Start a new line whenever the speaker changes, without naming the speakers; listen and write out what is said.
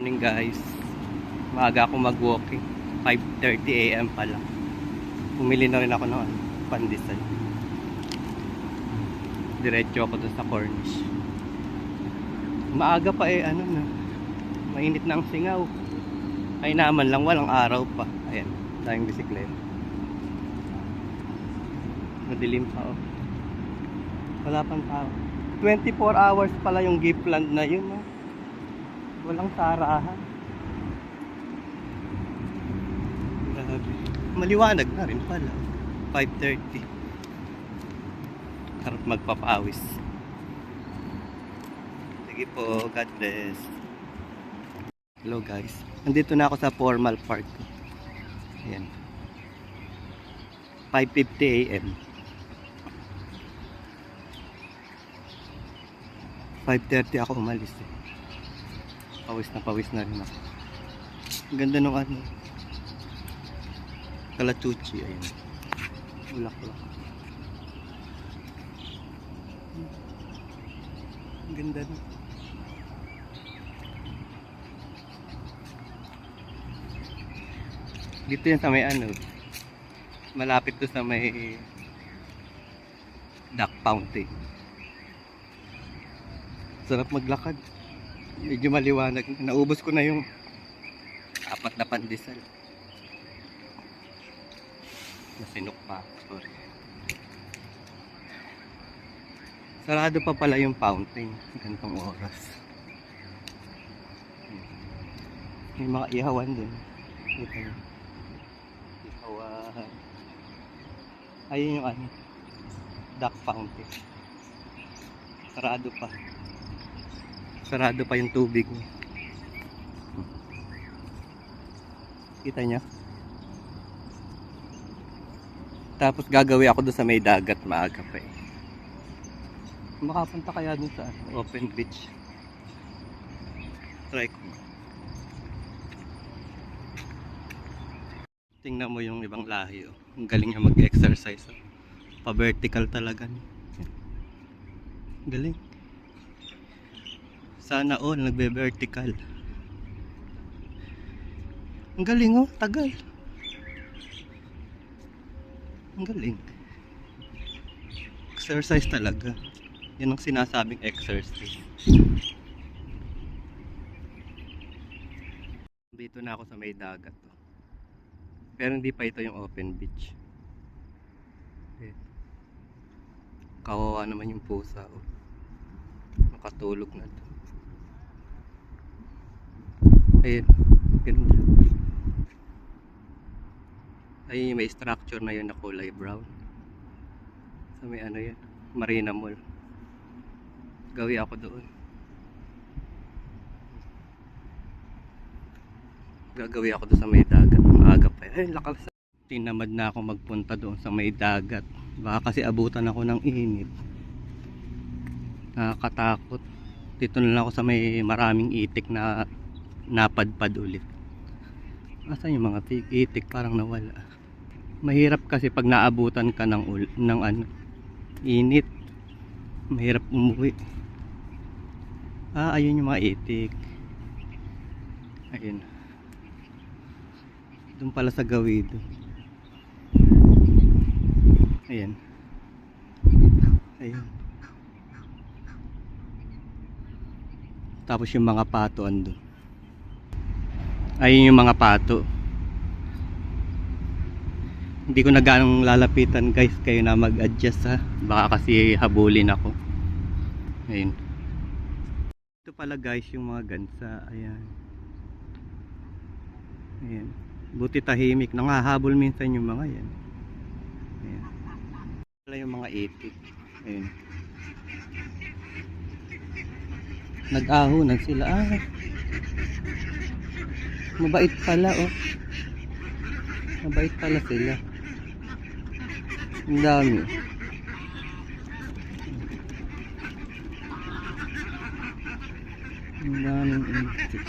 Morning guys, maaga ako mag-walking, 5:30 AM pa lang. Bumili na rin ako ng pandesal. Diretso ako doon sa Cornish. Maaga pa na, mainit na ang singaw. Ay naman lang, walang araw pa. Ayan, daming bisikleta. Madilim pa oh. Wala pang tao. 24 hours pala yung Giftland na yun oh. Walang sarahan. Grabe. Maliwanag na rin pala. 5:30. Harap magpapawis. Sige po, God bless. Hello guys. Nandito na ako sa Formal Park. Ayan. 5:50 AM. 5:30 ako umalis eh. Pawis na rin ako. Ang ganda nung Kalachuchi, ayun. Ulak-ulak. Ang ganda nun. Dito yan sa may malapit to sa may duck fountain. Sarap maglakad. Medyo maliwanag. Naubos ko na yung 4 na pandesal. Nasinok pa. Sorry. Sarado pa pala yung fountain. Gantong oras. May mga ihawan din. Ito yun. Ihawan. Ayun yung duck fountain. Sarado pa yung tubig niya. Kita niya? Tapos gagawin ako doon sa may dagat, maaga pa eh. Makapunta kaya doon sa open beach. Try ko. Tingnan mo yung ibang lahi oh. Ang galing niya mag-exercise oh. Pa-vertical talaga niya. Galing. Sana all nagbe-vertical. Ang galing oh, tagal. Ang galing. Exercise talaga. Yan ang sinasabing exercise. Dito na ako sa may dagat oh. Pero hindi pa ito yung open beach. Kawawa naman yung pusa oh. Nakatulog na to. Ayun, ganda. Ayun, may structure na yun na kulay brown. So may yan, Marina Mall. Gawi ako doon. Gagawi ako doon sa may dagat. Maaga pa. Ay, lakas. Tinamad na ako magpunta doon sa may dagat. Baka kasi abutan ako ng init. Nakakatakot. Dito na lang ako sa may maraming itik na napadpad ulit. Asan yung mga itik? Parang nawala. Mahirap kasi pag naabutan ka ng init. Mahirap umuwi. Ayun yung mga itik. Ayun. Doon pala sa gawid. Ayan. Ayun. Tapos yung mga pato andun. Ayun yung mga pato. Hindi ko na ganong lalapitan guys. Kayo na mag-adjust ha. Baka kasi habulin ako. Ayun. Ito pala guys yung mga gansa. Ayan. Ayan. Buti tahimik. Nangahabol minsan yung mga yan. Ayan. Wala yung mga itik. Ayan. Nag-ahunan sila. Mabait pala oh. Mabait pala sila. Ang dami. Ang daming itik.